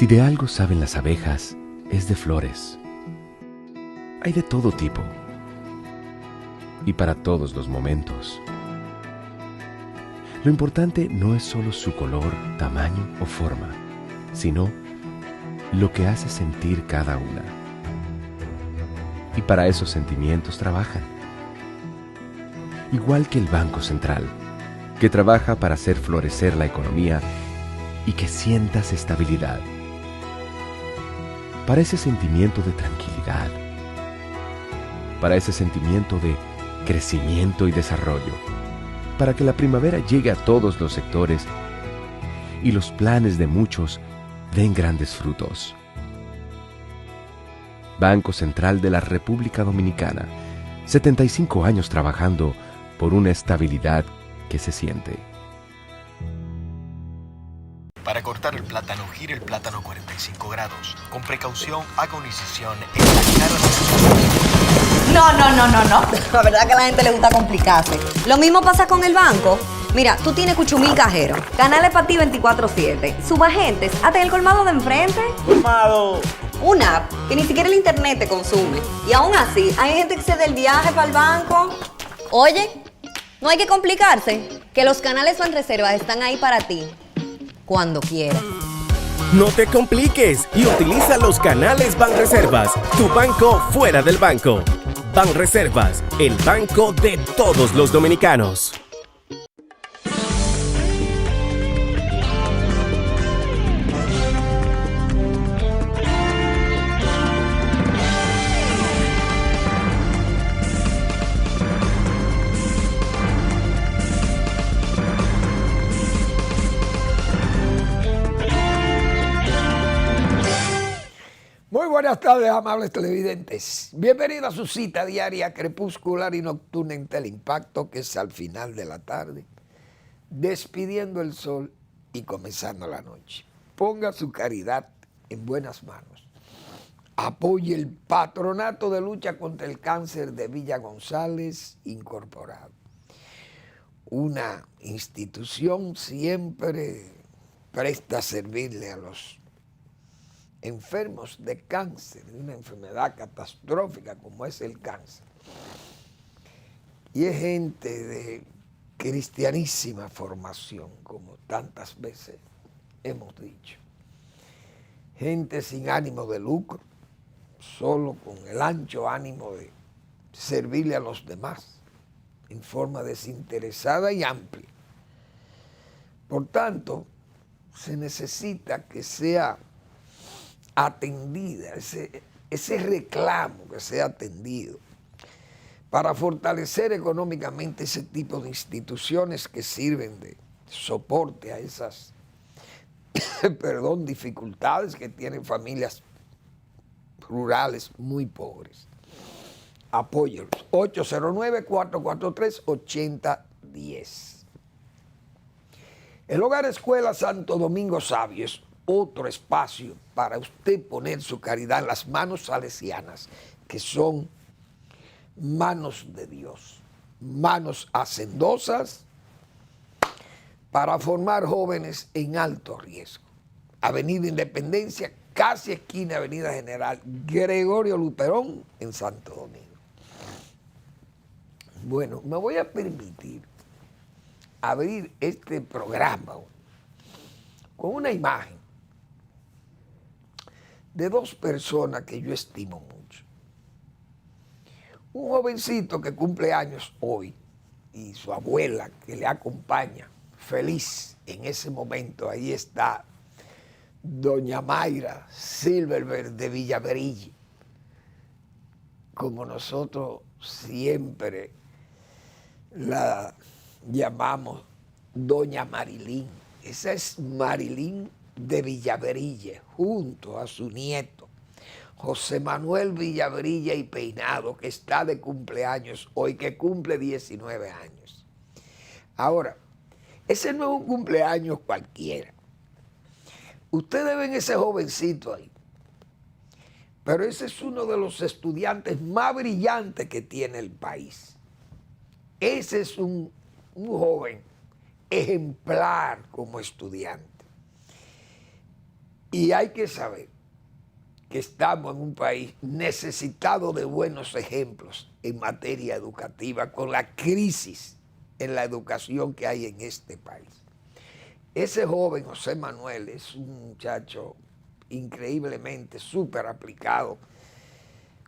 Si de algo saben las abejas, es de flores. Hay de todo tipo y para todos los momentos. Lo importante no es solo su color, tamaño o forma, sino lo que hace sentir cada una. Y para esos sentimientos trabajan. Igual que el Banco Central, que trabaja para hacer florecer la economía y que sientas estabilidad. Para ese sentimiento de tranquilidad. Para ese sentimiento de crecimiento y desarrollo. Para que la primavera llegue a todos los sectores y los planes de muchos den grandes frutos. Banco Central de la República Dominicana, 75 años trabajando por una estabilidad que se siente. Para cortar el plátano, gire el plátano 45 grados. Con precaución, haga una incisión en la cara de... No. La verdad que a la gente le gusta complicarse. Lo mismo pasa con el banco. Mira, tú tienes 8,000 cajeros, canales para ti 24/7, subagentes, hasta en el colmado de enfrente. ¡Colmado! Una app que ni siquiera el internet te consume. Y aún así, hay gente que se da el viaje para el banco. Oye, no hay que complicarse, que los canales Banreservas están ahí para ti, cuando quieras. No te compliques y utiliza los canales Banreservas, tu banco fuera del banco. Banreservas, el banco de todos los dominicanos. Muy buenas tardes, amables televidentes. Bienvenidos a su cita diaria crepuscular y nocturna en Teleimpacto, que es al final de la tarde, despidiendo el sol y comenzando la noche. Ponga su caridad en buenas manos. Apoye el Patronato de Lucha contra el Cáncer de Villa González Incorporado. Una institución siempre presta a servirle a los enfermos de cáncer, de una enfermedad catastrófica como es el cáncer. Y es gente de cristianísima formación, como tantas veces hemos dicho. Gente sin ánimo de lucro, solo con el ancho ánimo de servirle a los demás, en forma desinteresada y amplia. Por tanto, se necesita que sea atendida, ese reclamo que sea atendido para fortalecer económicamente ese tipo de instituciones que sirven de soporte a esas dificultades que tienen familias rurales muy pobres. Apóyelos. 809-443-8010. El Hogar Escuela Santo Domingo Sabio es otro espacio para usted poner su caridad en las manos salesianas, que son manos de Dios, manos hacendosas para formar jóvenes en alto riesgo. Avenida Independencia, casi esquina Avenida General Gregorio Luperón en Santo Domingo. Bueno, me voy a permitir abrir este programa con una imagen de dos personas que yo estimo mucho. Un jovencito que cumple años hoy y su abuela que le acompaña, feliz en ese momento. Ahí está doña Mayra Silverberg de Villaverille, como nosotros siempre la llamamos doña Marilín. Esa es Marilín de Villaverille, junto a su nieto, José Manuel Villaverille y Peinado, que está de cumpleaños hoy, que cumple 19 años. Ahora, ese no es un cumpleaños cualquiera. Ustedes ven ese jovencito ahí, pero ese es uno de los estudiantes más brillantes que tiene el país. Ese es un joven ejemplar como estudiante. Y hay que saber que estamos en un país necesitado de buenos ejemplos en materia educativa con la crisis en la educación que hay en este país. Ese joven José Manuel es un muchacho increíblemente súper aplicado,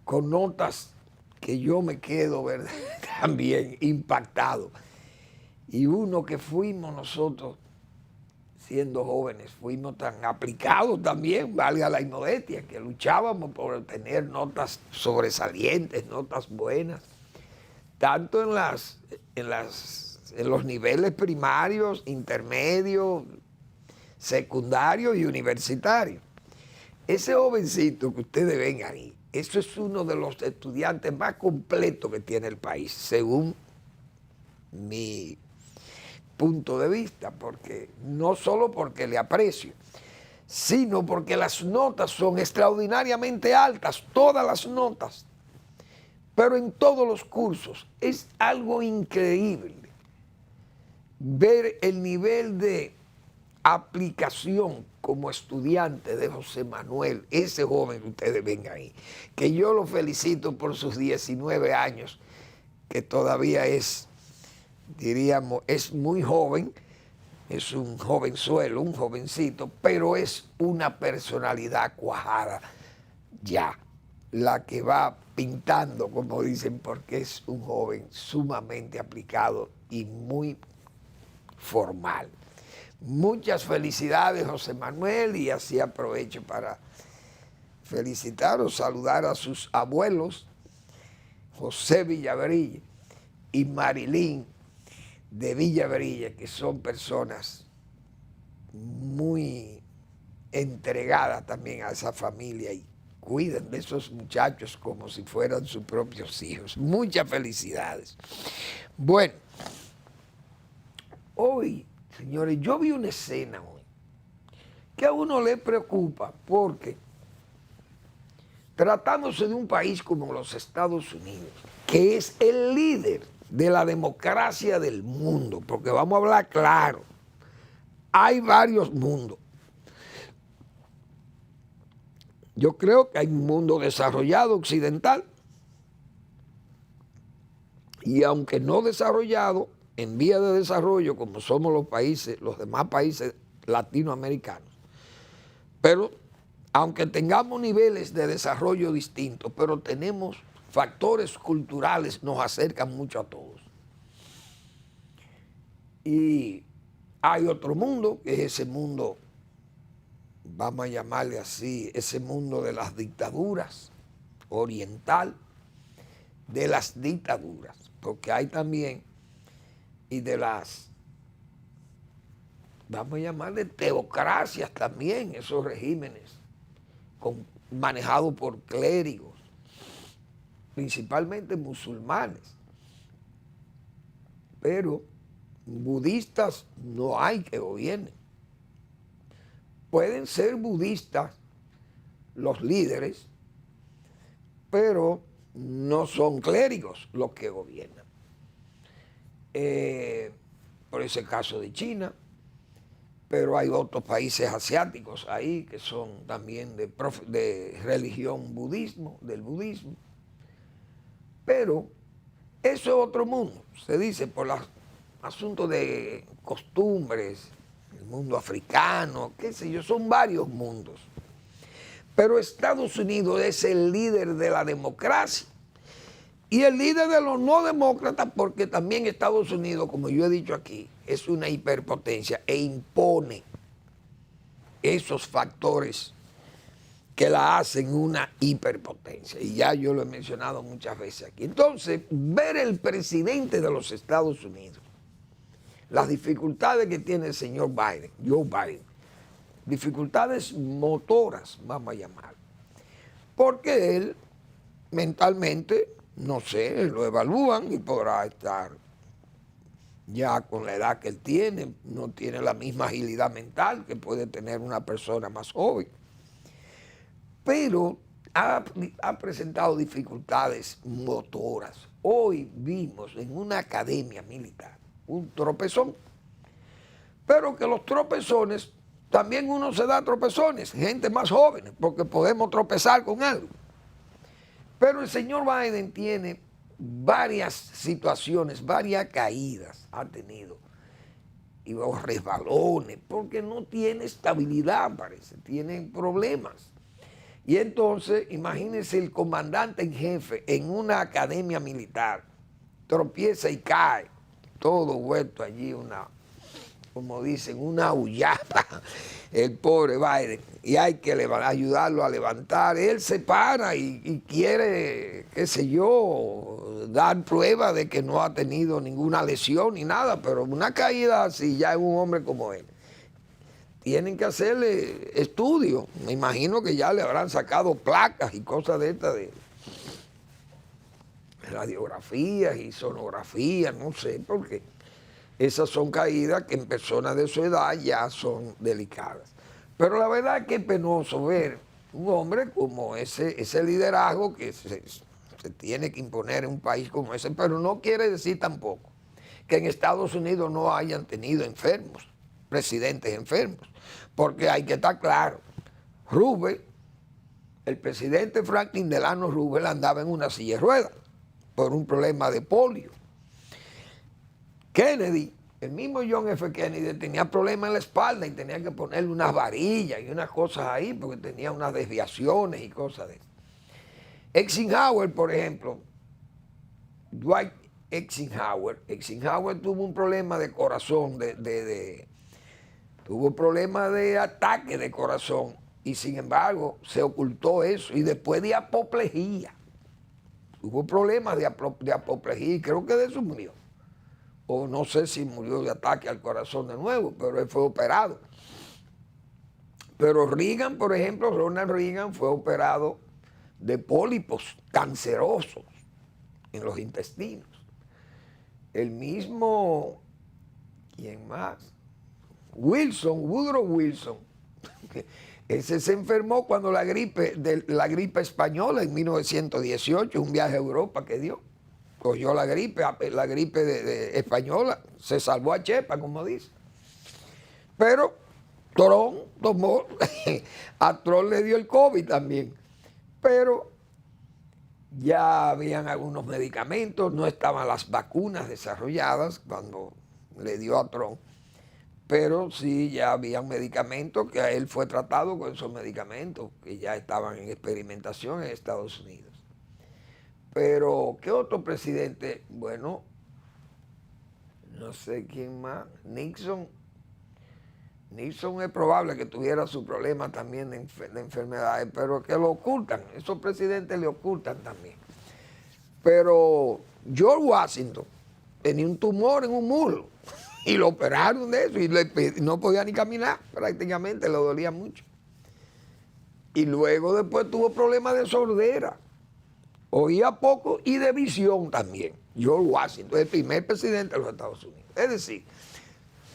con notas que yo me quedo, ¿verdad?, también impactado. Y uno que fuimos nosotros, siendo jóvenes, fuimos tan aplicados también, valga la inmodestia, que luchábamos por tener notas sobresalientes, notas buenas, tanto en los niveles primarios, intermedios, secundarios y universitarios. Ese jovencito que ustedes ven ahí, eso es uno de los estudiantes más completos que tiene el país, según mi punto de vista, porque no solo porque le aprecio, sino porque las notas son extraordinariamente altas, todas las notas, pero en todos los cursos. Es algo increíble ver el nivel de aplicación como estudiante de José Manuel, ese joven que ustedes ven ahí, que yo lo felicito por sus 19 años, que todavía es, diríamos, es muy joven, es un jovenzuelo, un jovencito, pero es una personalidad cuajada ya, la que va pintando, como dicen, porque es un joven sumamente aplicado y muy formal. Muchas felicidades, José Manuel, y así aprovecho para felicitar o saludar a sus abuelos, José Villabrilla y Marilín de Villabrilla, que son personas muy entregadas también a esa familia y cuiden de esos muchachos como si fueran sus propios hijos. Muchas felicidades. Bueno, hoy, señores, yo vi una escena hoy que a uno le preocupa porque tratándose de un país como los Estados Unidos, que es el líder de la democracia del mundo, porque vamos a hablar claro, hay varios mundos. Yo creo que hay un mundo desarrollado occidental y aunque no desarrollado, en vía de desarrollo, como somos los países, los demás países latinoamericanos. Pero, aunque tengamos niveles de desarrollo distintos, pero tenemos factores culturales, nos acercan mucho a todos. Y hay otro mundo, que es ese mundo, vamos a llamarle así, ese mundo de las dictaduras, oriental, de las dictaduras, porque hay también y de las, vamos a llamarle teocracias también, esos regímenes manejados por clérigos, principalmente musulmanes. Pero budistas no hay que gobiernen. Pueden ser budistas los líderes, pero no son clérigos los que gobiernan. Por ese caso de China, pero hay otros países asiáticos ahí que son también de religión del budismo, pero eso es otro mundo, se dice por los asuntos de costumbres, el mundo africano, qué sé yo, son varios mundos. Pero Estados Unidos es el líder de la democracia y el líder de los no demócratas, porque también Estados Unidos, como yo he dicho aquí, es una hiperpotencia e impone esos factores que la hacen una hiperpotencia. Y ya yo lo he mencionado muchas veces aquí. Entonces, ver el presidente de los Estados Unidos, las dificultades que tiene el señor Biden, Joe Biden, dificultades motoras, vamos a llamar, porque él mentalmente, no sé, lo evalúan y podrá estar ya con la edad que él tiene, no tiene la misma agilidad mental que puede tener una persona más joven, pero ha presentado dificultades motoras. Hoy vimos en una academia militar un tropezón, pero que los tropezones también uno se da tropezones, gente más joven, porque podemos tropezar con algo. Pero el señor Biden tiene varias situaciones, varias caídas ha tenido, y los resbalones, porque no tiene estabilidad, parece, tiene problemas. Y entonces, imagínense el comandante en jefe en una academia militar, tropieza y cae, todo vuelto allí, como dicen, una aullada, el pobre Biden, y hay que ayudarlo a levantar. Él se para y quiere, qué sé yo, dar prueba de que no ha tenido ninguna lesión ni nada, pero una caída así ya es un hombre como él. Tienen que hacerle estudios, me imagino que ya le habrán sacado placas y cosas de estas de radiografías y sonografías, no sé, porque esas son caídas que en personas de su edad ya son delicadas. Pero la verdad es que es penoso ver un hombre como ese liderazgo que se tiene que imponer en un país como ese, pero no quiere decir tampoco que en Estados Unidos no hayan tenido enfermos, presidentes enfermos, porque hay que estar claro, Roosevelt, el presidente Franklin Delano Roosevelt andaba en una silla de ruedas por un problema de polio. Kennedy, el mismo John F. Kennedy, tenía problemas en la espalda y tenía que ponerle unas varillas y unas cosas ahí porque tenía unas desviaciones y cosas de eso. Eisenhower, por ejemplo, Dwight Eisenhower tuvo un problema de corazón, tuvo problemas de ataque de corazón y sin embargo se ocultó eso y después de apoplejía. Tuvo problemas de apoplejía y creo que de eso murió. O no sé si murió de ataque al corazón de nuevo, pero él fue operado. Pero Reagan, por ejemplo, Ronald Reagan fue operado de pólipos cancerosos en los intestinos. El mismo, ¿quién más? Woodrow Wilson. Ese se enfermó cuando la gripe española en 1918, un viaje a Europa que dio. Cogió la gripe española, se salvó a Chepa, como dice. Pero a Trump le dio el COVID también. Pero ya habían algunos medicamentos, no estaban las vacunas desarrolladas cuando le dio a Trump. Pero sí ya habían medicamentos que a él fue tratado con esos medicamentos que ya estaban en experimentación en Estados Unidos. Pero, ¿qué otro presidente? Bueno, no sé quién más. Nixon es probable que tuviera su problema también de enfermedades, pero que lo ocultan. Esos presidentes le ocultan también. Pero George Washington tenía un tumor en un muslo y lo operaron de eso y no podía ni caminar prácticamente, le dolía mucho. Y luego después tuvo problemas de sordera. Oía poco y de visión también. George Washington, el primer presidente de los Estados Unidos. Es decir,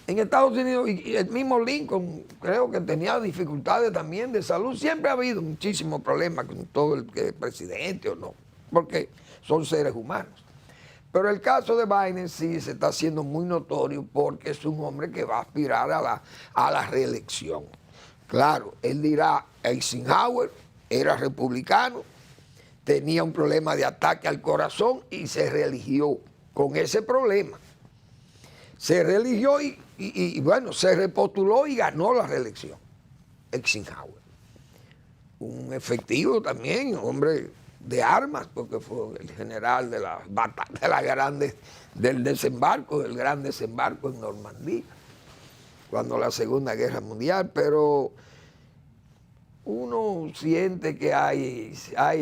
en Estados Unidos, y el mismo Lincoln, creo que tenía dificultades también de salud. Siempre ha habido muchísimos problemas con todo el que es presidente o no, porque son seres humanos. Pero el caso de Biden sí se está haciendo muy notorio porque es un hombre que va a aspirar a la reelección. Claro, él dirá, Eisenhower era republicano, tenía un problema de ataque al corazón y se reeligió con ese problema. Se reeligió y bueno, se repostuló y ganó la reelección. Eisenhower. Un efectivo también, hombre de armas, porque fue el general de la batalla grande, del gran desembarco en Normandía, cuando la Segunda Guerra Mundial, pero uno siente que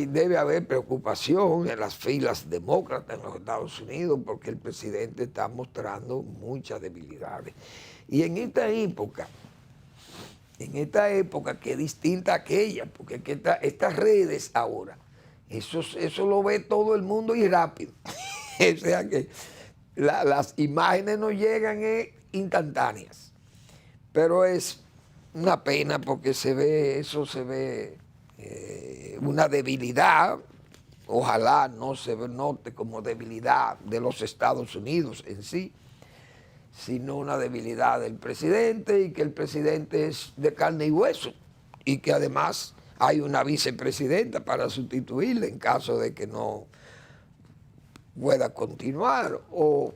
debe haber preocupación en las filas demócratas en los Estados Unidos porque el presidente está mostrando muchas debilidades. Y en esta época que es distinta a aquella, porque estas redes ahora, eso lo ve todo el mundo y rápido. O sea que las imágenes nos llegan instantáneas. Pero es una pena porque se ve una debilidad, ojalá no se note como debilidad de los Estados Unidos en sí, sino una debilidad del presidente y que el presidente es de carne y hueso y que además hay una vicepresidenta para sustituirle en caso de que no pueda continuar, o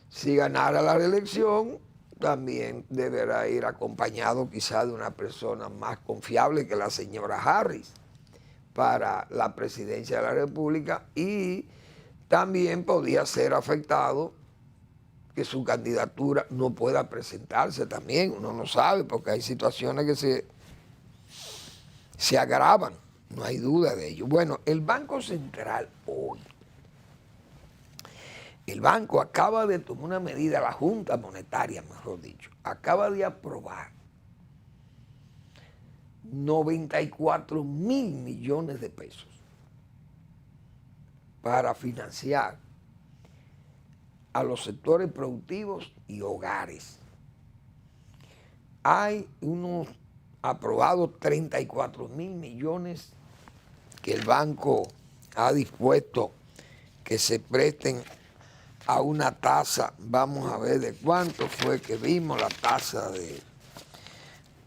si ganara la reelección también deberá ir acompañado quizá de una persona más confiable que la señora Harris para la presidencia de la República, y también podría ser afectado que su candidatura no pueda presentarse también, uno no sabe, porque hay situaciones que se agravan, no hay duda de ello. Bueno, el Banco Central hoy, el banco acaba de tomar una medida, la Junta Monetaria, mejor dicho, acaba de aprobar 94 mil millones de pesos para financiar a los sectores productivos y hogares. Hay unos aprobados 34 mil millones que el banco ha dispuesto que se presten a una tasa, vamos a ver de cuánto fue que vimos la tasa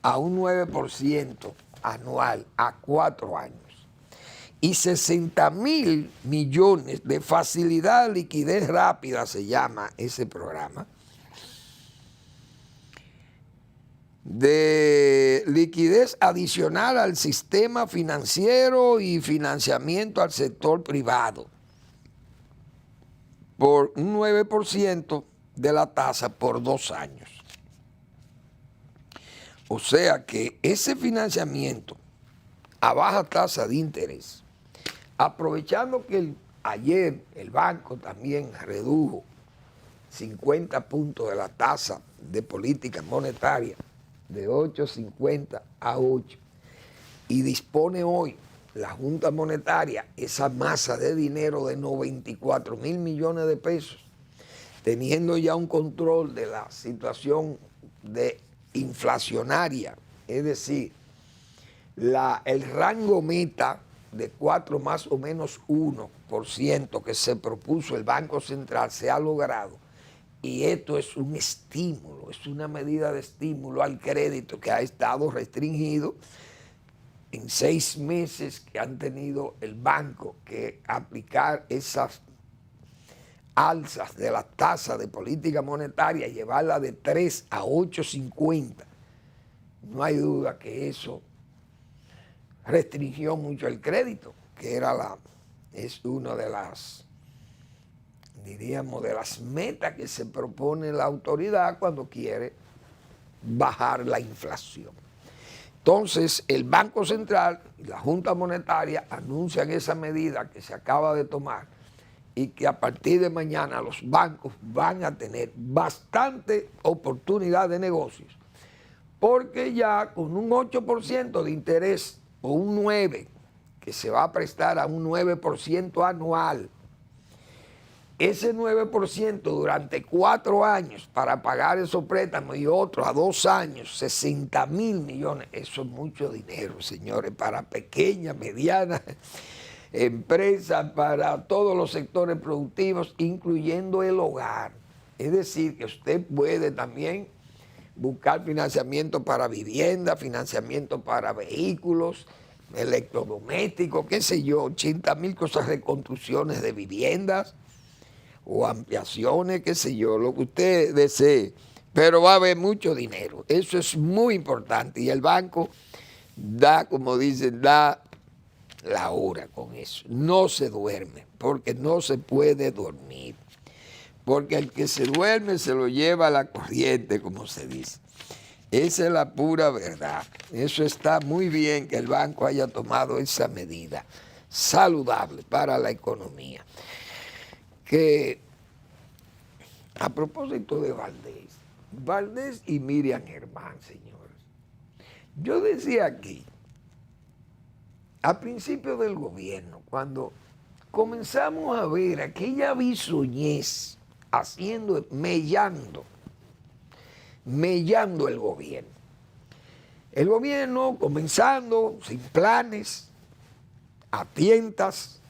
a un 9% anual a 4 años. Y 60 mil millones de facilidad, liquidez rápida se llama ese programa, de liquidez adicional al sistema financiero y financiamiento al sector privado por un 9% de la tasa por 2 años. O sea que ese financiamiento a baja tasa de interés, aprovechando que ayer el banco también redujo 50 puntos de la tasa de política monetaria de 8.50 a 8, y dispone hoy la Junta Monetaria esa masa de dinero de 94 mil millones de pesos, teniendo ya un control de la situación inflacionaria, es decir, el rango meta de 4 más o menos 1% que se propuso el Banco Central se ha logrado, y esto es un estímulo, es una medida de estímulo al crédito que ha estado restringido en 6 meses que han tenido el banco que aplicar esas alzas de la tasa de política monetaria, llevarla de 3 a 8.50. No hay duda que eso restringió mucho el crédito, que es una de las, diríamos, de las metas que se propone la autoridad cuando quiere bajar la inflación. Entonces, el Banco Central y la Junta Monetaria anuncian esa medida que se acaba de tomar y que a partir de mañana los bancos van a tener bastante oportunidad de negocios, porque ya con un 8% de interés o un 9% que se va a prestar a un 9% anual, ese 9% durante 4 años para pagar esos préstamos y otros a 2 años, 60 mil millones, eso es mucho dinero, señores, para pequeñas, medianas empresas, para todos los sectores productivos, incluyendo el hogar. Es decir, que usted puede también buscar financiamiento para vivienda, financiamiento para vehículos, electrodomésticos, qué sé yo, 80 mil cosas, reconstrucciones de viviendas o ampliaciones, qué sé yo, lo que usted desee, pero va a haber mucho dinero. Eso es muy importante y el banco da, como dicen, da la hora con eso. No se duerme, porque no se puede dormir, porque el que se duerme se lo lleva a la corriente, como se dice. Esa es la pura verdad. Eso está muy bien que el banco haya tomado esa medida saludable para la economía. Que a propósito de Valdés y Miriam Germán, señores, yo decía aquí, a principio del gobierno, cuando comenzamos a ver aquella bisoñez mellando el gobierno. El gobierno comenzando sin planes, a tientas,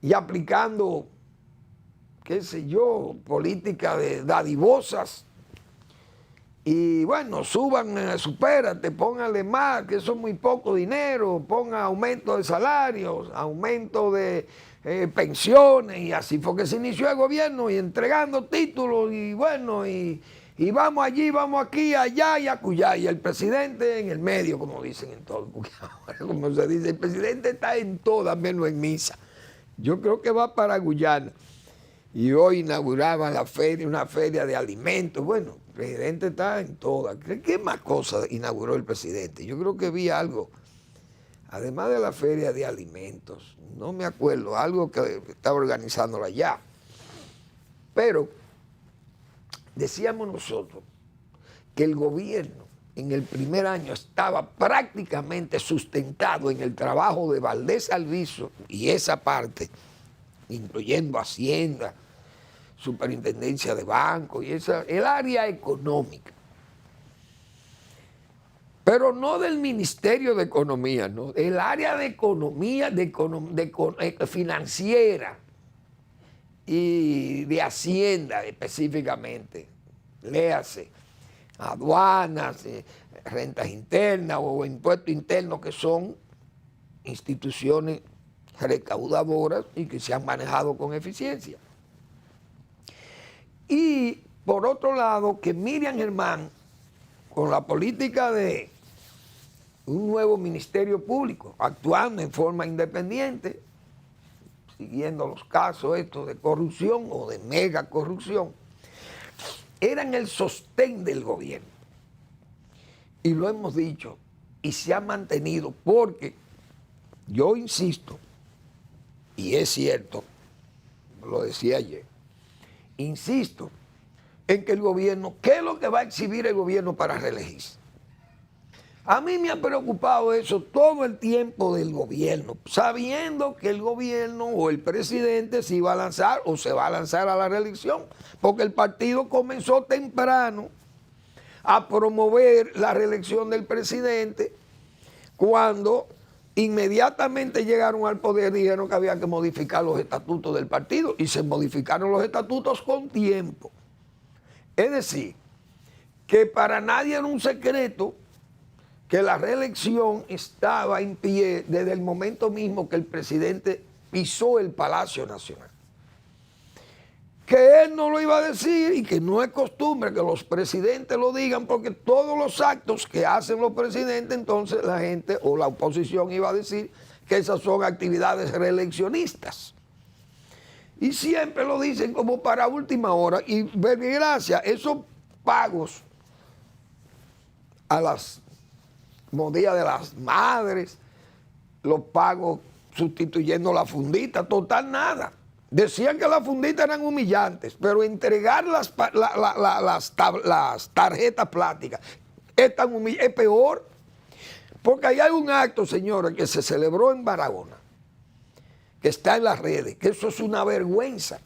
y aplicando qué sé yo, política de dadivosas. Y bueno, suban, supérate, póngale más, que eso es muy poco dinero, ponga aumento de salarios, aumento de pensiones, y así fue que se inició el gobierno, y entregando títulos, y bueno, y vamos allí, vamos aquí, allá y acullá, y el presidente en el medio, como dicen en todo, porque ahora, como se dice, el presidente está en todas, menos en misa. Yo creo que va para Guyana. Y hoy inauguraban la feria, una feria de alimentos. Bueno, el presidente está en todas. ¿Qué más cosas inauguró el presidente? Yo creo que vi algo, además de la feria de alimentos, no me acuerdo, algo que estaba organizándolo allá. Pero decíamos nosotros que el gobierno en el primer año estaba prácticamente sustentado en el trabajo de Valdés Alviso y esa parte, incluyendo Hacienda, Superintendencia de Banco y el área económica. Pero no del Ministerio de Economía, ¿no? El área de economía, financiera y de Hacienda específicamente. Léase, aduanas, rentas internas o impuestos internos, que son instituciones recaudadoras y que se han manejado con eficiencia. Y por otro lado, que Miriam Germán, con la política de un nuevo Ministerio Público, actuando en forma independiente, siguiendo los casos estos de corrupción o de mega corrupción, eran el sostén del gobierno. Y lo hemos dicho, y se ha mantenido, porque yo insisto, y es cierto, lo decía ayer, insisto en que el gobierno, ¿qué es lo que va a exhibir el gobierno para reelegirse? A mí me ha preocupado eso todo el tiempo del gobierno, sabiendo que el gobierno o el presidente se iba a lanzar o se va a lanzar a la reelección, porque el partido comenzó temprano a promover la reelección del presidente, cuando inmediatamente llegaron al poder dijeron que había que modificar los estatutos del partido, y se modificaron los estatutos con tiempo. Es decir, que para nadie era un secreto que la reelección estaba en pie desde el momento mismo que el presidente pisó el Palacio Nacional. Que él no lo iba a decir y que no es costumbre que los presidentes lo digan, porque todos los actos que hacen los presidentes, entonces la gente o la oposición iba a decir que esas son actividades reeleccionistas. Y siempre lo dicen como para última hora, y gracias, esos pagos a las como Día de las Madres, los pagos sustituyendo la fundita, total nada. Decían que las funditas eran humillantes, pero entregar las tarjetas plásticas es peor, porque ahí hay un acto, señores, que se celebró en Barahona, que está en las redes, que eso es una vergüenza.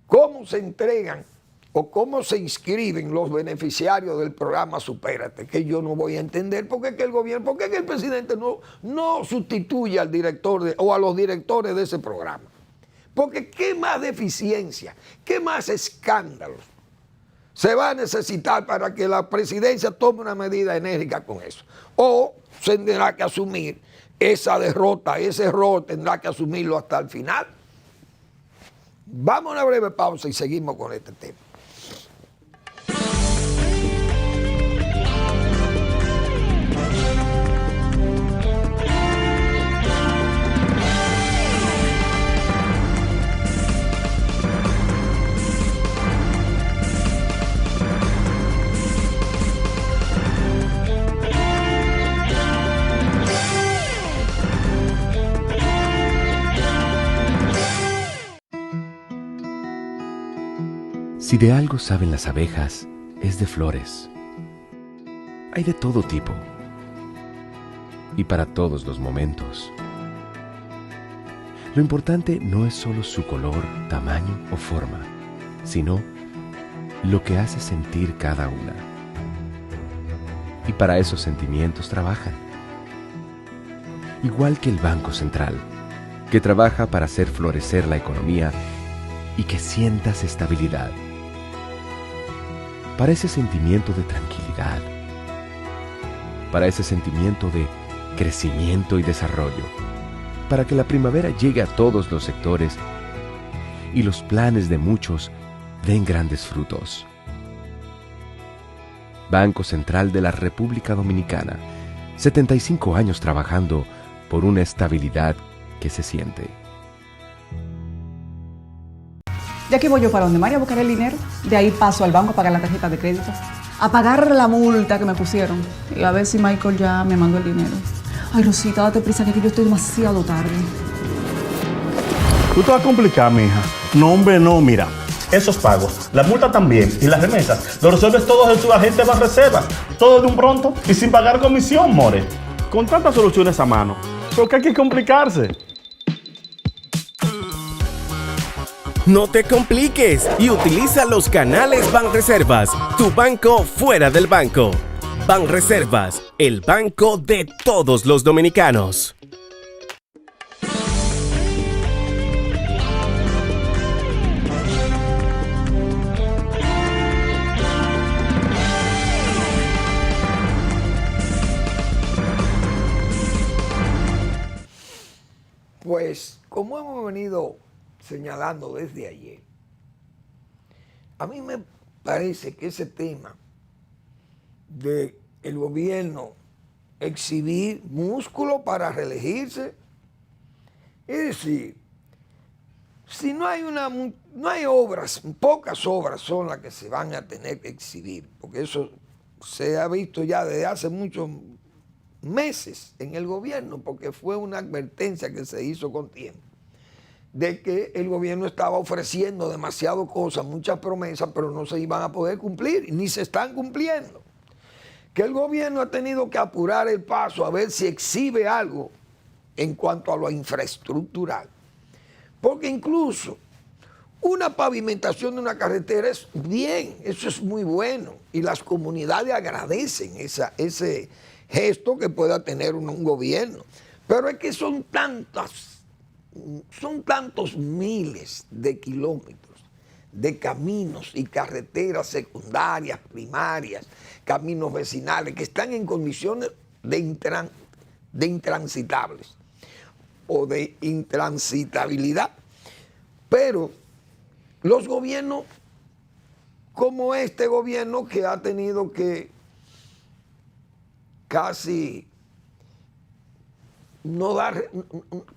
¿Cómo se entregan o cómo se inscriben los beneficiarios del programa Supérate? Que yo no voy a entender por qué que el gobierno, por qué que el presidente no sustituye al director o a los directores de ese programa. Porque qué más deficiencia, qué más escándalos se va a necesitar para que la presidencia tome una medida enérgica con eso. O se tendrá que asumir esa derrota, ese error tendrá que asumirlo hasta el final. Vamos a una breve pausa y seguimos con este tema. Si de algo saben las abejas, es de flores. Hay de todo tipo y para todos los momentos. Lo importante no es solo su color, tamaño o forma, sino lo que hace sentir cada una. Y para esos sentimientos trabajan. Igual que el Banco Central, que trabaja para hacer florecer la economía y que sientas estabilidad. Para ese sentimiento de tranquilidad, para ese sentimiento de crecimiento y desarrollo, para que la primavera llegue a todos los sectores y los planes de muchos den grandes frutos. Banco Central de la República Dominicana, 75 años trabajando por una estabilidad que se siente. De aquí voy yo para donde María a buscar el dinero. De ahí paso al banco a pagar la tarjeta de crédito. A pagar la multa que me pusieron. Y a ver si Michael ya me mandó el dinero. Ay, Rosita, date prisa que yo estoy demasiado tarde. Tú te vas a complicar, mija. No, hombre, no, mira. Esos pagos, la multa también y las remesas, lo resuelves todos en tu agente de Banreservas. Todo de un pronto y sin pagar comisión, more. Con tantas soluciones a mano, ¿por qué hay que complicarse? No te compliques y utiliza los canales Banreservas, tu banco fuera del banco. Banreservas, el banco de todos los dominicanos. Pues, como hemos venido señalando desde ayer, a mí me parece que ese tema de el gobierno exhibir músculo para reelegirse, es decir, si no hay obras, pocas obras son las que se van a tener que exhibir, porque eso se ha visto ya desde hace muchos meses en el gobierno, porque fue una advertencia que se hizo con tiempo, de que el gobierno estaba ofreciendo demasiado cosas, muchas promesas, pero no se iban a poder cumplir, ni se están cumpliendo. Que el gobierno ha tenido que apurar el paso a ver si exhibe algo en cuanto a lo infraestructural. Porque incluso una pavimentación de una carretera es bien, eso es muy bueno, y las comunidades agradecen ese gesto que pueda tener un gobierno. Pero es que son tantos miles de kilómetros de caminos y carreteras secundarias, primarias, caminos vecinales que están en condiciones de intransitables o de intransitabilidad. Pero los gobiernos, como este gobierno que ha tenido que casi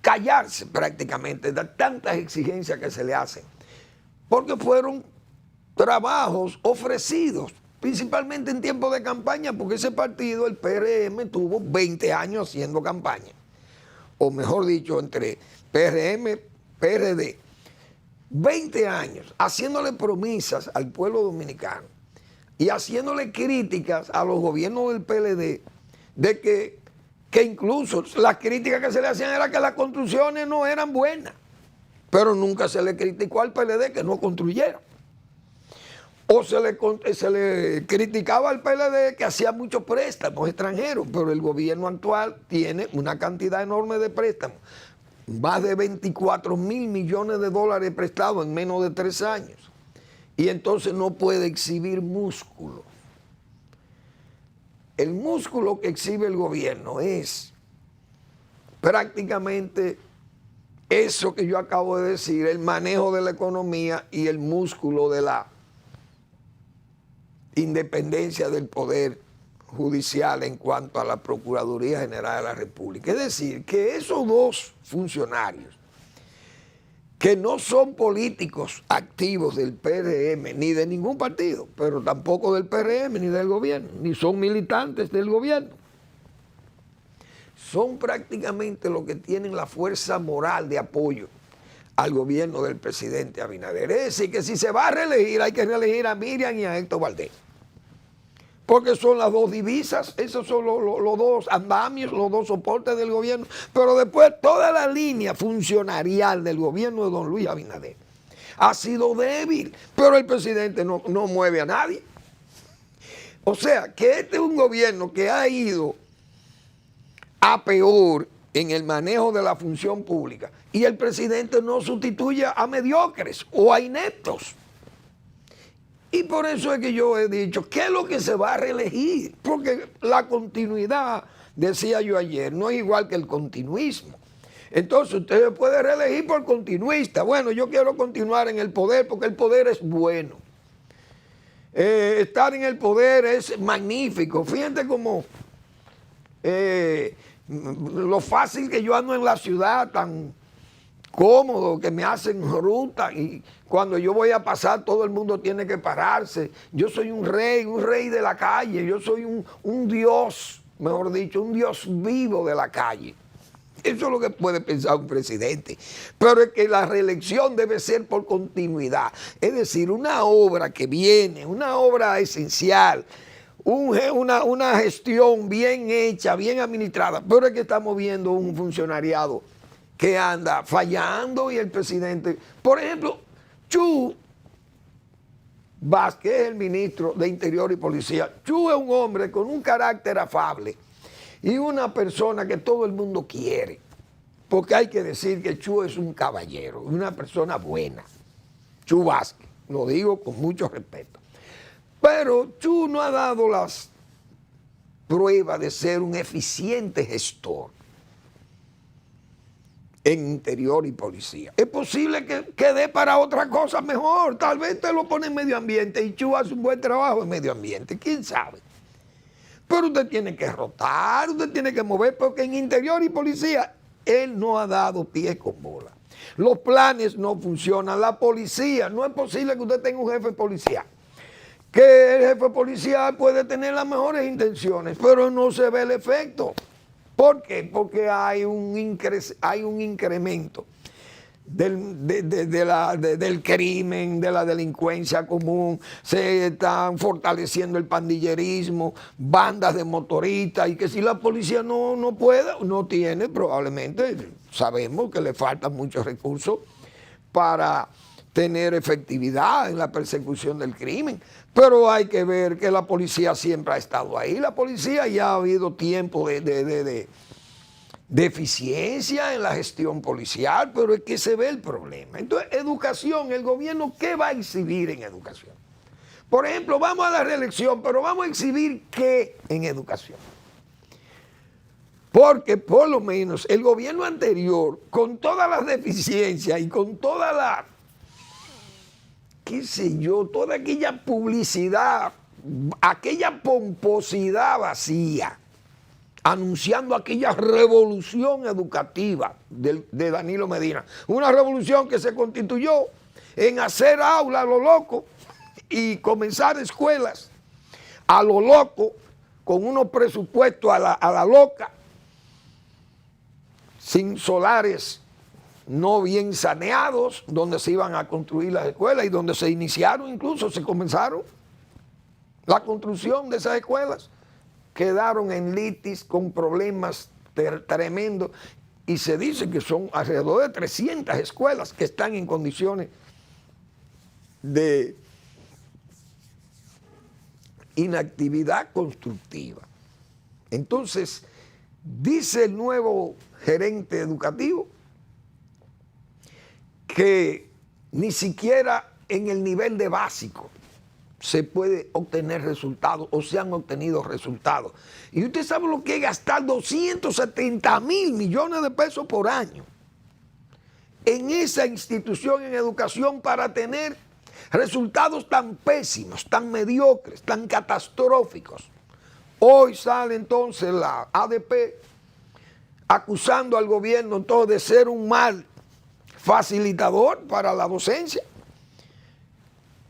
callarse prácticamente de tantas exigencias que se le hacen, porque fueron trabajos ofrecidos, principalmente en tiempo de campaña, porque ese partido, el PRM, tuvo 20 años haciendo campaña, o mejor dicho, entre PRM, PRD, 20 años haciéndole promesas al pueblo dominicano y haciéndole críticas a los gobiernos del PLD, de que incluso las críticas que se le hacían era que las construcciones no eran buenas, pero nunca se le criticó al PLD que no construyera. O se le criticaba al PLD que hacía muchos préstamos extranjeros, pero el gobierno actual tiene una cantidad enorme de préstamos, más de 24 mil millones de dólares prestados en menos de 3 años, y entonces no puede exhibir músculo. El músculo que exhibe el gobierno es prácticamente eso que yo acabo de decir, el manejo de la economía y el músculo de la independencia del poder judicial en cuanto a la Procuraduría General de la República. Es decir, que esos dos funcionarios, que no son políticos activos del PRM, ni de ningún partido, pero tampoco del PRM, ni del gobierno, ni son militantes del gobierno, son prácticamente los que tienen la fuerza moral de apoyo al gobierno del presidente Abinader. Es decir, que si se va a reelegir, hay que reelegir a Miriam y a Héctor Valdés, porque son las dos divisas, esos son los dos andamios, los dos soportes del gobierno, pero después toda la línea funcionarial del gobierno de don Luis Abinader ha sido débil, pero el presidente no mueve a nadie. O sea, que este es un gobierno que ha ido a peor en el manejo de la función pública. Y el presidente no sustituye a mediocres o a ineptos. Y por eso es que yo he dicho, ¿qué es lo que se va a reelegir? Porque la continuidad, decía yo ayer, no es igual que el continuismo. Entonces usted puede reelegir por continuista. Bueno, yo quiero continuar en el poder porque el poder es bueno. Estar en el poder es magnífico. Fíjate cómo lo fácil que yo ando en la ciudad, tan cómodo, que me hacen ruta y cuando yo voy a pasar todo el mundo tiene que pararse. Yo soy un rey de la calle, yo soy un dios, mejor dicho, un dios vivo de la calle. Eso es lo que puede pensar un presidente. Pero es que la reelección debe ser por continuidad. Es decir, una obra que viene, una obra esencial, una gestión bien hecha, bien administrada. Pero es que estamos viendo un funcionariado que anda fallando y el presidente, por ejemplo, Chu Vázquez es el ministro de Interior y Policía. Chu es un hombre con un carácter afable y una persona que todo el mundo quiere, porque hay que decir que Chu es un caballero, una persona buena. Chu Vázquez, lo digo con mucho respeto. Pero Chu no ha dado las pruebas de ser un eficiente gestor en Interior y Policía. Es posible que dé para otra cosa mejor. Tal vez te lo pone en medio ambiente y Chu hace un buen trabajo en medio ambiente. ¿Quién sabe? Pero usted tiene que rotar, usted tiene que mover, porque en Interior y Policía él no ha dado pie con bola. Los planes no funcionan. La policía, no es posible que usted tenga un jefe de policía, que el jefe de policía puede tener las mejores intenciones, pero no se ve el efecto. ¿Por qué? Porque hay un incremento del crimen, de la delincuencia común, se están fortaleciendo el pandillerismo, bandas de motoristas, y que si la policía no puede, no tiene, probablemente, sabemos que le faltan muchos recursos para tener efectividad en la persecución del crimen. Pero hay que ver que la policía siempre ha estado ahí. La policía ya ha habido tiempo de eficiencia en la gestión policial, pero es que se ve el problema. Entonces, educación, el gobierno, ¿qué va a exhibir en educación? Por ejemplo, vamos a la reelección, pero vamos a exhibir ¿qué en educación? Porque por lo menos el gobierno anterior, con todas las deficiencias y con toda la, qué sé yo, toda aquella publicidad, aquella pomposidad vacía, anunciando aquella revolución educativa de Danilo Medina. Una revolución que se constituyó en hacer aulas a lo loco y comenzar escuelas a lo loco, con unos presupuestos a la loca, sin solares no bien saneados, donde se iban a construir las escuelas y donde se iniciaron, incluso se comenzaron la construcción de esas escuelas. Quedaron en litis con problemas tremendos y se dice que son alrededor de 300 escuelas que están en condiciones de inactividad constructiva. Entonces, dice el nuevo gerente educativo que ni siquiera en el nivel de básico se puede obtener resultados o se han obtenido resultados. Y usted sabe lo que es gastar 270,000 millones de pesos por año en esa institución en educación para tener resultados tan pésimos, tan mediocres, tan catastróficos. Hoy sale entonces la ADP acusando al gobierno entonces de ser un mal facilitador para la docencia,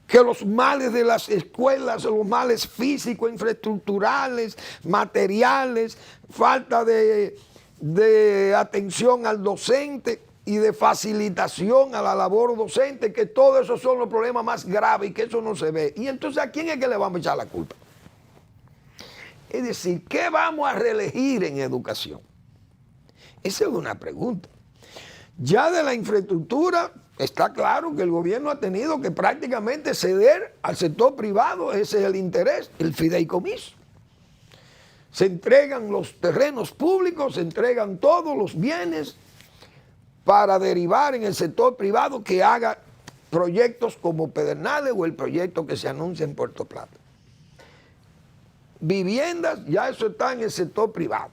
que los males de las escuelas, los males físicos, infraestructurales, materiales, falta de atención al docente y de facilitación a la labor docente, que todos esos son los problemas más graves y que eso no se ve. Y entonces, ¿a quién es que le vamos a echar la culpa? Es decir, ¿qué vamos a reelegir en educación? Esa es una pregunta. Ya de la infraestructura está claro que el gobierno ha tenido que prácticamente ceder al sector privado, ese es el interés, el fideicomiso. Se entregan los terrenos públicos, se entregan todos los bienes para derivar en el sector privado que haga proyectos como Pedernales o el proyecto que se anuncia en Puerto Plata. Viviendas, ya eso está en el sector privado.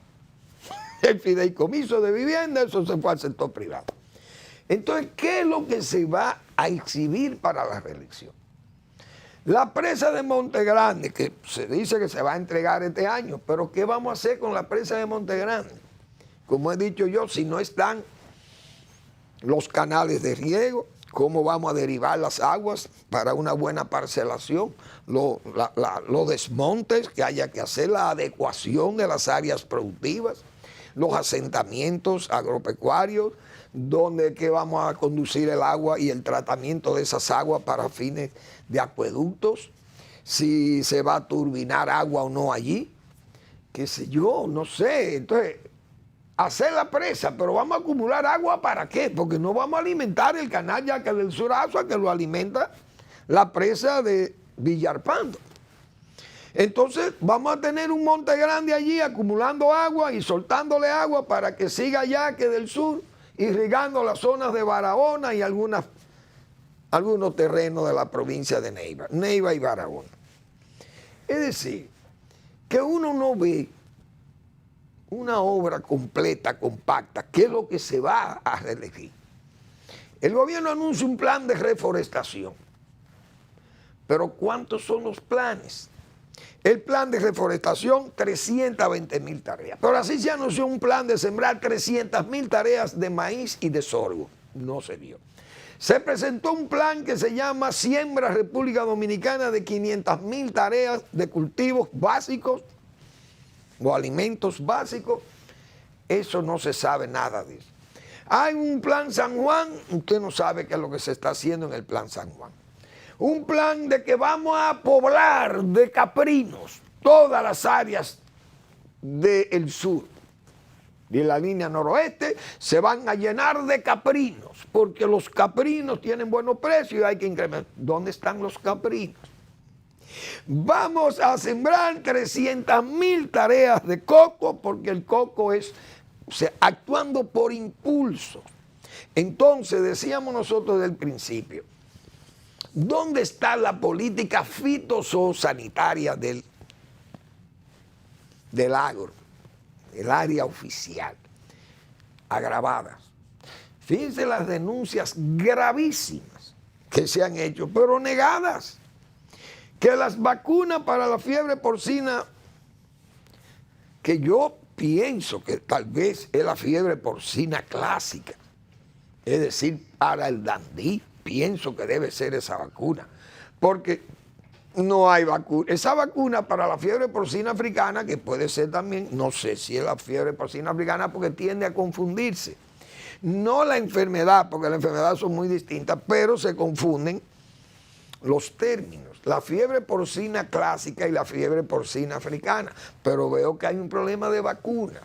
El fideicomiso de vivienda, eso se fue al sector privado. Entonces, ¿qué es lo que se va a exhibir para la reelección? La presa de Monte Grande, que se dice que se va a entregar este año, pero ¿qué vamos a hacer con la presa de Monte Grande? Como he dicho yo, si no están los canales de riego, ¿cómo vamos a derivar las aguas para una buena parcelación? Los desmontes que haya que hacer, la adecuación de las áreas productivas, los asentamientos agropecuarios, donde que vamos a conducir el agua y el tratamiento de esas aguas para fines de acueductos, si se va a turbinar agua o no allí, qué sé yo, no sé. Entonces, hacer la presa, pero vamos a acumular agua ¿para qué? Porque no vamos a alimentar el canal Yaque del Surazo, que lo alimenta la presa de Villarpando. Entonces vamos a tener un Monte Grande allí acumulando agua y soltándole agua para que siga Yaque del Sur, irrigando las zonas de Barahona y algunos terrenos de la provincia de Neiva y Barahona. Es decir, que uno no ve una obra completa, compacta, que es lo que se va a reelegir. El gobierno anuncia un plan de reforestación, pero ¿cuántos son los planes? El plan de reforestación, 320,000 tareas. Pero así se anunció un plan de sembrar 300,000 tareas de maíz y de sorgo. No se dio. Se presentó un plan que se llama Siembra República Dominicana de 500,000 tareas de cultivos básicos o alimentos básicos. Eso no se sabe nada de eso. Hay un plan San Juan, usted no sabe qué es lo que se está haciendo en el plan San Juan. Un plan de que vamos a poblar de caprinos todas las áreas del sur. De la línea noroeste se van a llenar de caprinos, porque los caprinos tienen buenos precios y hay que incrementar. ¿Dónde están los caprinos? Vamos a sembrar 300,000 tareas de coco, porque el coco es, o sea, actuando por impulso. Entonces, decíamos nosotros desde el principio, ¿dónde está la política fitosanitaria del agro, del área oficial? Agravadas. Fíjense las denuncias gravísimas que se han hecho, pero negadas. Que las vacunas para la fiebre porcina, que yo pienso que tal vez es la fiebre porcina clásica, es decir, para el dandí, pienso que debe ser esa vacuna, porque no hay vacuna. Esa vacuna para la fiebre porcina africana, que puede ser también, no sé si es la fiebre porcina africana, porque tiende a confundirse. No la enfermedad, porque las enfermedades son muy distintas, pero se confunden los términos. La fiebre porcina clásica y la fiebre porcina africana. Pero veo que hay un problema de vacunas.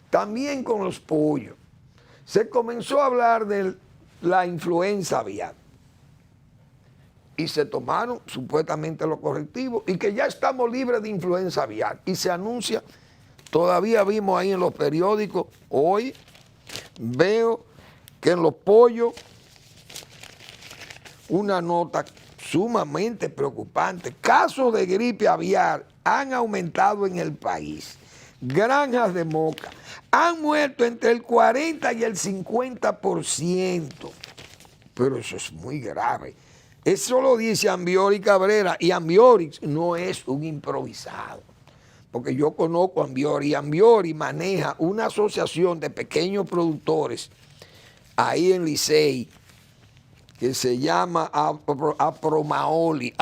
También con los pollos. Se comenzó a hablar de la influenza aviar. Y se tomaron supuestamente los correctivos y que ya estamos libres de influenza aviar. Y se anuncia, todavía vimos ahí en los periódicos, hoy veo que en los pollos una nota sumamente preocupante. Casos de gripe aviar han aumentado en el país. Granjas de moca han muerto entre el 40 y el 50%. Pero eso es muy grave. Eso lo dice Ambiori Cabrera, y Ambiori no es un improvisado. Porque yo conozco a Ambiori, y Ambiori maneja una asociación de pequeños productores ahí en Licey, que se llama Apromaoli,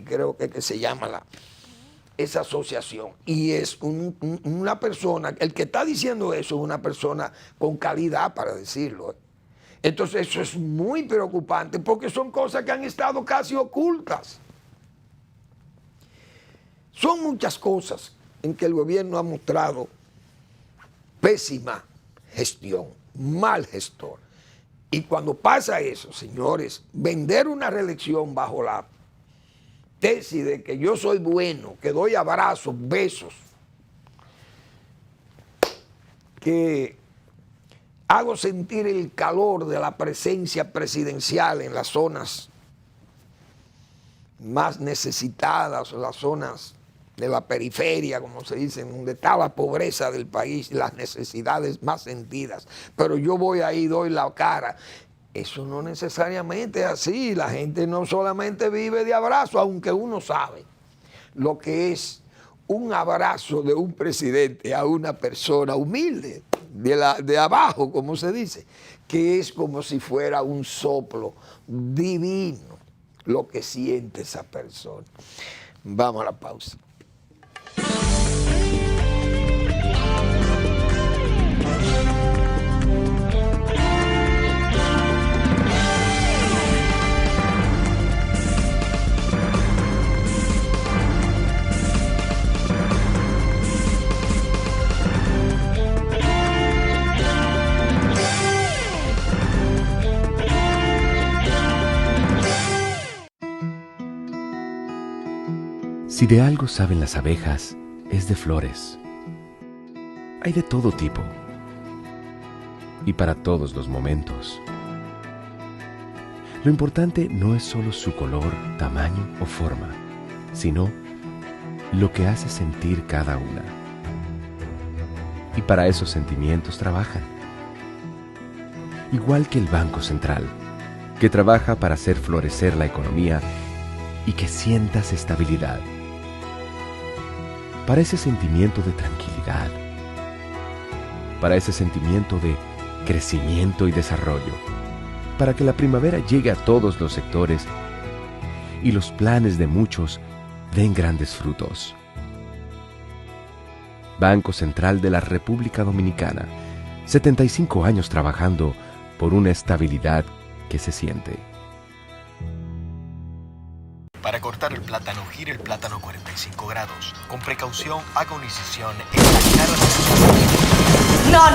creo que se llama esa asociación. Y es una persona, el que está diciendo eso es una persona con calidad para decirlo. Entonces eso es muy preocupante porque son cosas que han estado casi ocultas. Son muchas cosas en que el gobierno ha mostrado pésima gestión, mal gestor. Y cuando pasa eso, señores, vender una reelección bajo la tesis de que yo soy bueno, que doy abrazos, besos, que hago sentir el calor de la presencia presidencial en las zonas más necesitadas, las zonas de la periferia, como se dice, donde está la pobreza del país, las necesidades más sentidas. Pero yo voy ahí, doy la cara. Eso no necesariamente es así. La gente no solamente vive de abrazo, aunque uno sabe lo que es un abrazo de un presidente a una persona humilde, de abajo, como se dice, que es como si fuera un soplo divino lo que siente esa persona. Vamos a la pausa. Si de algo saben las abejas, es de flores. Hay de todo tipo y para todos los momentos. Lo importante no es solo su color, tamaño o forma, sino lo que hace sentir cada una. Y para esos sentimientos trabajan. Igual que el Banco Central, que trabaja para hacer florecer la economía y que sientas estabilidad. Para ese sentimiento de tranquilidad, para ese sentimiento de crecimiento y desarrollo, para que la primavera llegue a todos los sectores y los planes de muchos den grandes frutos. Banco Central de la República Dominicana, 75 años trabajando por una estabilidad que se siente. Para cortar el plátano, gire el plátano 45 grados. Con precaución, haga una incisión en la cara de... No.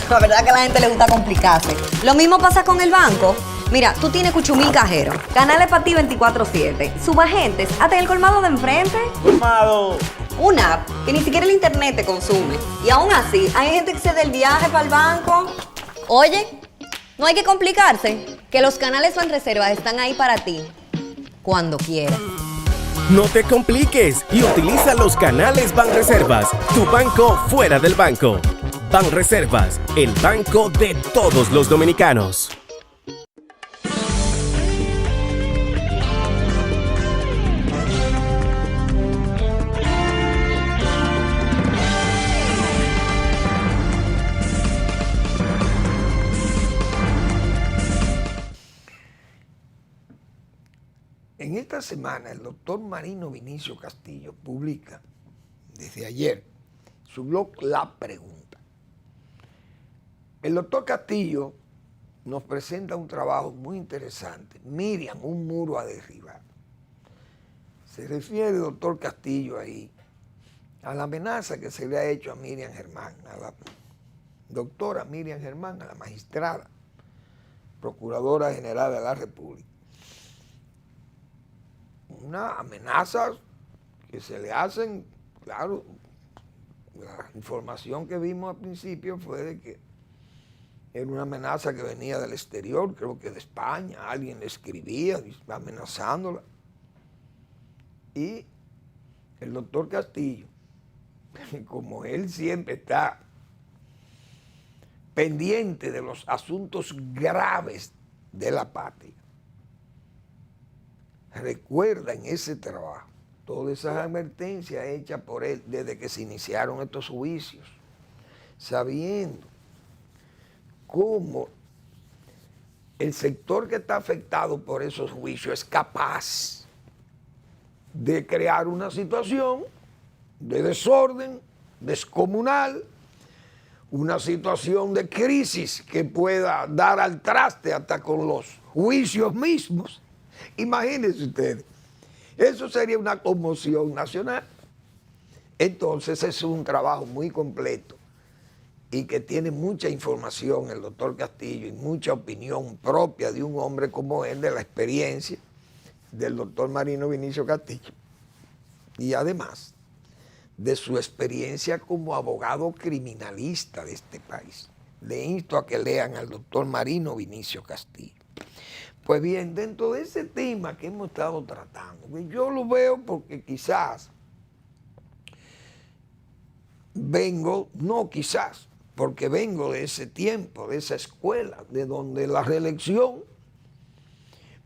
La verdad es que a la gente le gusta complicarse. Lo mismo pasa con el banco. Mira, tú tienes Cuchumil Cajero, canales para ti 24/7, subagentes, hasta el colmado de enfrente. Colmado. Una app que ni siquiera el internet te consume. Y aún así, hay gente que se da el viaje para el banco. Oye, no hay que complicarse, que los canales Banreservas están ahí para ti, cuando quieras. No te compliques y utiliza los canales Banreservas, tu banco fuera del banco. Banreservas, el banco de todos los dominicanos. En esta semana, el doctor Marino Vinicio Castillo publica, desde ayer, su blog La Pregunta. El doctor Castillo nos presenta un trabajo muy interesante, Miriam, un muro a derribar. Se refiere el doctor Castillo ahí a la amenaza que se le ha hecho a Miriam Germán, a la doctora Miriam Germán, a la magistrada, procuradora general de la República. Una amenaza que se le hacen, claro, la información que vimos al principio fue de que era una amenaza que venía del exterior, creo que de España, alguien le escribía amenazándola. Y el doctor Castillo, como él siempre está pendiente de los asuntos graves de la patria, recuerda en ese trabajo todas esas advertencias hechas por él desde que se iniciaron estos juicios, sabiendo cómo el sector que está afectado por esos juicios es capaz de crear una situación de desorden descomunal, una situación de crisis que pueda dar al traste hasta con los juicios mismos. Imagínense ustedes, eso sería una conmoción nacional. Entonces es un trabajo muy completo y que tiene mucha información el doctor Castillo y mucha opinión propia de un hombre como él, de la experiencia, del doctor Marino Vinicio Castillo y además de su experiencia como abogado criminalista de este país. Le insto a que lean al doctor Marino Vinicio Castillo. Pues bien, dentro de ese tema que hemos estado tratando, yo lo veo porque quizás porque vengo de ese tiempo, de esa escuela, de donde la reelección,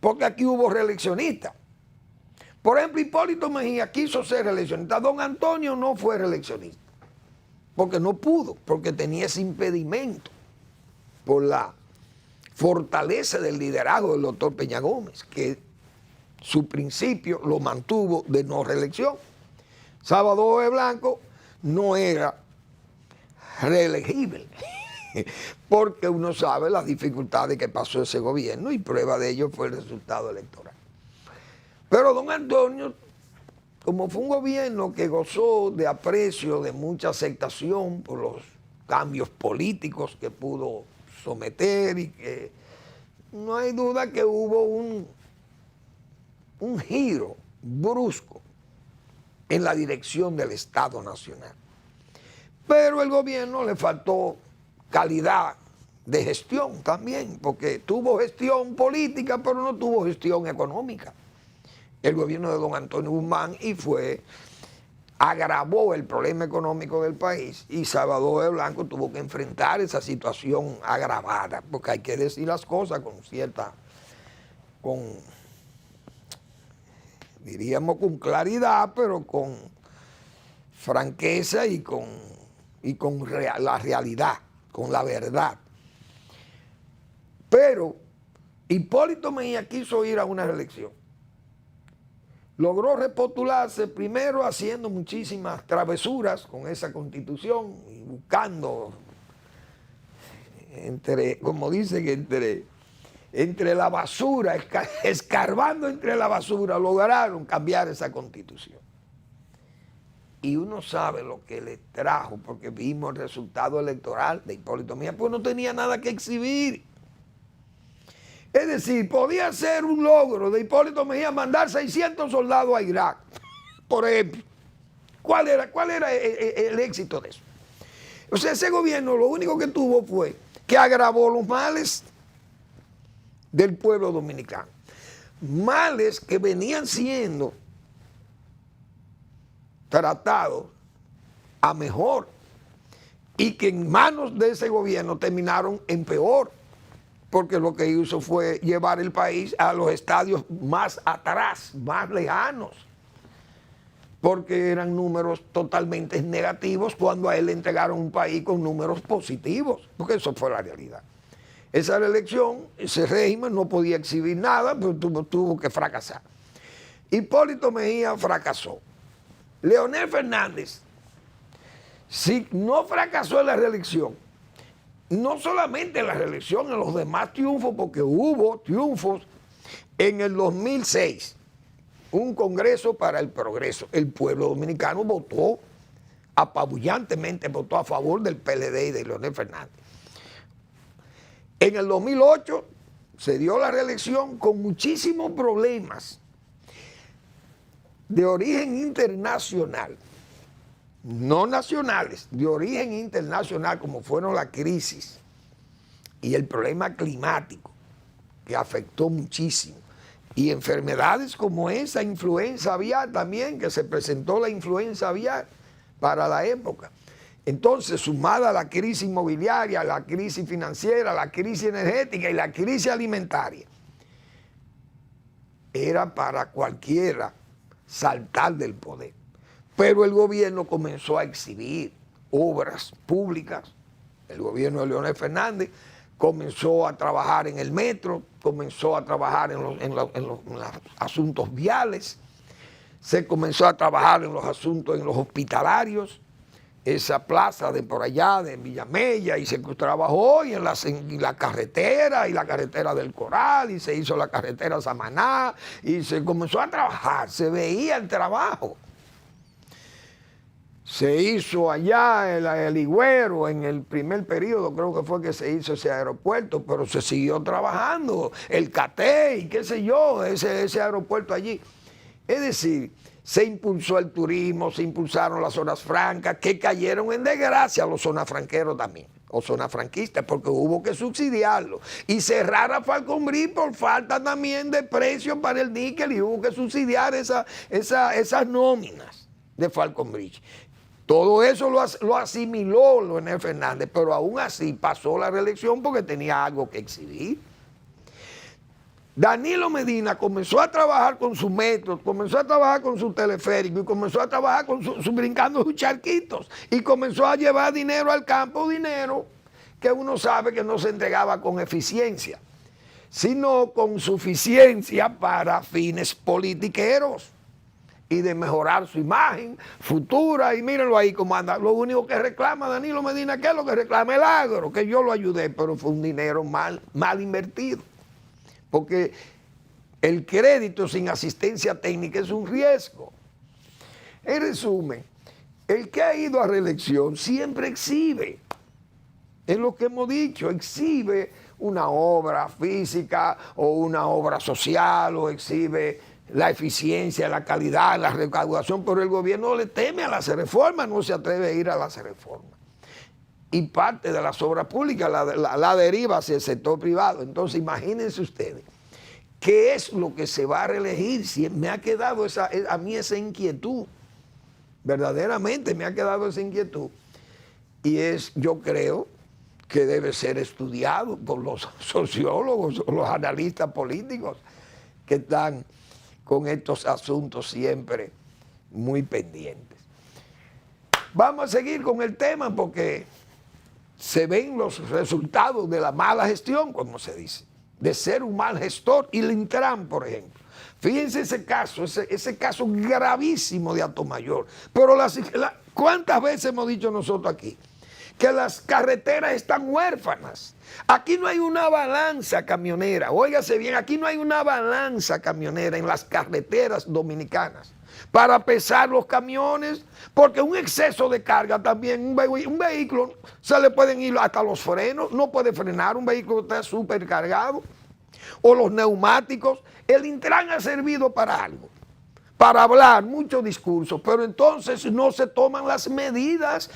porque aquí hubo reeleccionistas. Por ejemplo, Hipólito Mejía quiso ser reeleccionista. Don Antonio no fue reeleccionista, porque no pudo, porque tenía ese impedimento por la fortaleza del liderazgo del doctor Peña Gómez, que su principio lo mantuvo de no reelección. Salvador Blanco no era reelegible, porque uno sabe las dificultades que pasó ese gobierno y prueba de ello fue el resultado electoral. Pero don Antonio, como fue un gobierno que gozó de aprecio, de mucha aceptación por los cambios políticos que pudo someter y que no hay duda que hubo un giro brusco en la dirección del Estado Nacional. Pero el gobierno le faltó calidad de gestión también, porque tuvo gestión política, pero no tuvo gestión económica. El gobierno de don Antonio Guzmán agravó el problema económico del país y Salvador Blanco tuvo que enfrentar esa situación agravada, porque hay que decir las cosas diríamos con claridad, pero con franqueza y con la realidad, con la verdad. Pero Hipólito Mejía quiso ir a una reelección. Logró repostularse primero haciendo muchísimas travesuras con esa constitución y buscando, como dicen, entre la basura, escarbando entre la basura, lograron cambiar esa constitución. Y uno sabe lo que le trajo, porque vimos el resultado electoral de Hipólito Mejía, pues no tenía nada que exhibir. Es decir, podía ser un logro de Hipólito Mejía mandar 600 soldados a Irak, por ejemplo. ¿Cuál era el éxito de eso? O sea, ese gobierno lo único que tuvo fue que agravó los males del pueblo dominicano. Males que venían siendo tratados a mejor y que en manos de ese gobierno terminaron en peor, porque lo que hizo fue llevar el país a los estadios más atrás, más lejanos, porque eran números totalmente negativos cuando a él le entregaron un país con números positivos, porque eso fue la realidad. Esa reelección, ese régimen no podía exhibir nada, pero tuvo que fracasar. Hipólito Mejía fracasó. Leonel Fernández, si no fracasó en la reelección, no solamente en la reelección, en los demás triunfos, porque hubo triunfos en el 2006, un Congreso para el Progreso. El pueblo dominicano votó apabullantemente, votó a favor del PLD y de Leonel Fernández. En el 2008 se dio la reelección con muchísimos problemas de origen internacional, no nacionales, de origen internacional, como fueron la crisis y el problema climático, que afectó muchísimo, y enfermedades como esa influenza aviar también, que se presentó la influenza aviar para la época. Entonces, sumada a la crisis inmobiliaria, la crisis financiera, la crisis energética y la crisis alimentaria, era para cualquiera saltar del poder. Pero el gobierno comenzó a exhibir obras públicas. El gobierno de Leonel Fernández comenzó a trabajar en el metro, comenzó a trabajar en los asuntos viales, se comenzó a trabajar en los asuntos, en los hospitalarios, esa plaza de por allá, de Villamella, y se trabajó y en la carretera, y la carretera del Coral, y se hizo la carretera Samaná, y se comenzó a trabajar, se veía el trabajo. Se hizo allá el Higüero, en el primer periodo creo que fue que se hizo ese aeropuerto, pero se siguió trabajando, el Catey, qué sé yo, ese aeropuerto allí. Es decir, se impulsó el turismo, se impulsaron las zonas francas, que cayeron en desgracia los zonafranqueros también, o zonafranquistas, porque hubo que subsidiarlo. Y cerrar a Falconbridge por falta también de precios para el níquel, y hubo que subsidiar esas nóminas de Falconbridge. Todo eso lo asimiló Leonel Fernández, pero aún así pasó la reelección porque tenía algo que exhibir. Danilo Medina comenzó a trabajar con su metro, comenzó a trabajar con su teleférico y comenzó a trabajar con brincando sus charquitos y comenzó a llevar dinero al campo, dinero que uno sabe que no se entregaba con eficiencia, sino con suficiencia para fines politiqueros y de mejorar su imagen futura. Y mírenlo ahí cómo anda. Lo único que reclama Danilo Medina, ¿qué es lo que reclama? El agro, que yo lo ayudé, pero fue un dinero mal invertido. Porque el crédito sin asistencia técnica es un riesgo. En resumen, el que ha ido a reelección siempre exhibe, es lo que hemos dicho, exhibe una obra física o una obra social o exhibe la eficiencia, la calidad, la recaudación, pero el gobierno le teme a las reformas, no se atreve a ir a las reformas. Y parte de las obras públicas la deriva hacia el sector privado. Entonces imagínense ustedes, ¿qué es lo que se va a reelegir? Si me ha quedado a mí esa inquietud, verdaderamente me ha quedado esa inquietud. Y yo creo que debe ser estudiado por los sociólogos o los analistas políticos que están con estos asuntos siempre muy pendientes. Vamos a seguir con el tema porque se ven los resultados de la mala gestión, como se dice, de ser un mal gestor. Y el Intran, por ejemplo. Fíjense ese caso gravísimo de Atomayor. Pero ¿cuántas veces hemos dicho nosotros aquí? Que las carreteras están huérfanas. Aquí no hay una balanza camionera. Óigase bien, aquí no hay una balanza camionera en las carreteras dominicanas para pesar los camiones, porque un exceso de carga también, un vehículo se le pueden ir hasta los frenos, no puede frenar, un vehículo está súper cargado, o los neumáticos. El Intran ha servido para algo, para hablar muchos discursos, pero entonces no se toman las medidas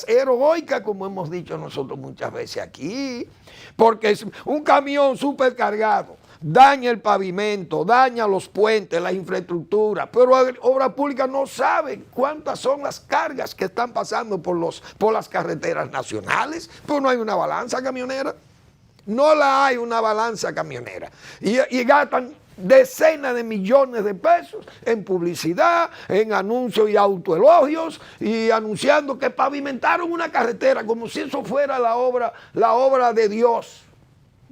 heroicas, como hemos dicho nosotros muchas veces aquí, porque es un camión supercargado, daña el pavimento, daña los puentes, la infraestructura, pero Obras Públicas no sabe cuántas son las cargas que están pasando por las carreteras nacionales, pero no hay una balanza camionera, no la hay una balanza camionera, y gastan decenas de millones de pesos en publicidad, en anuncios y autoelogios, y anunciando que pavimentaron una carretera como si eso fuera la obra de Dios,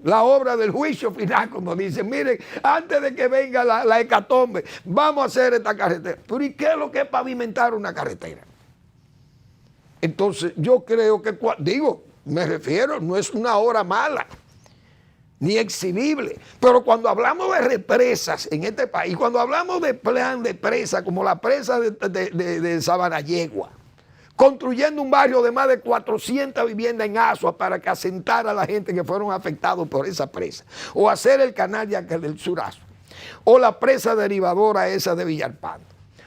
la obra del juicio final, como dicen. Miren, antes de que venga la hecatombe, vamos a hacer esta carretera. Pero ¿y qué es lo que es pavimentar una carretera? Entonces yo creo que, me refiero, no es una obra mala ni exhibible, pero cuando hablamos de represas en este país, cuando hablamos de plan de presa, como la presa de Sabanayegua, construyendo un barrio de más de 400 viviendas en Asua para que asentara a la gente que fueron afectados por esa presa, o hacer el canal del Surazo, o la presa derivadora esa de Villalpando,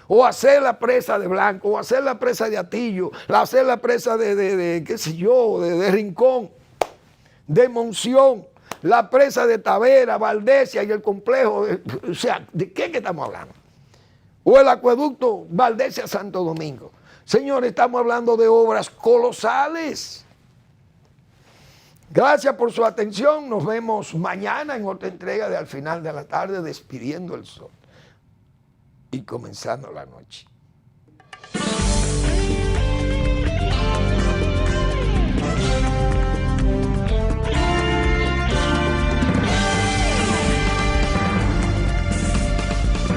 o hacer la presa de Blanco, o hacer la presa de Atillo, hacer la presa de Rincón, de Monción, la presa de Tavera, Valdesia y el complejo, o sea, ¿de qué que estamos hablando? O el acueducto Valdesia-Santo Domingo. Señores, estamos hablando de obras colosales. Gracias por su atención. Nos vemos mañana en otra entrega de Al Final de la Tarde, despidiendo el sol y comenzando la noche.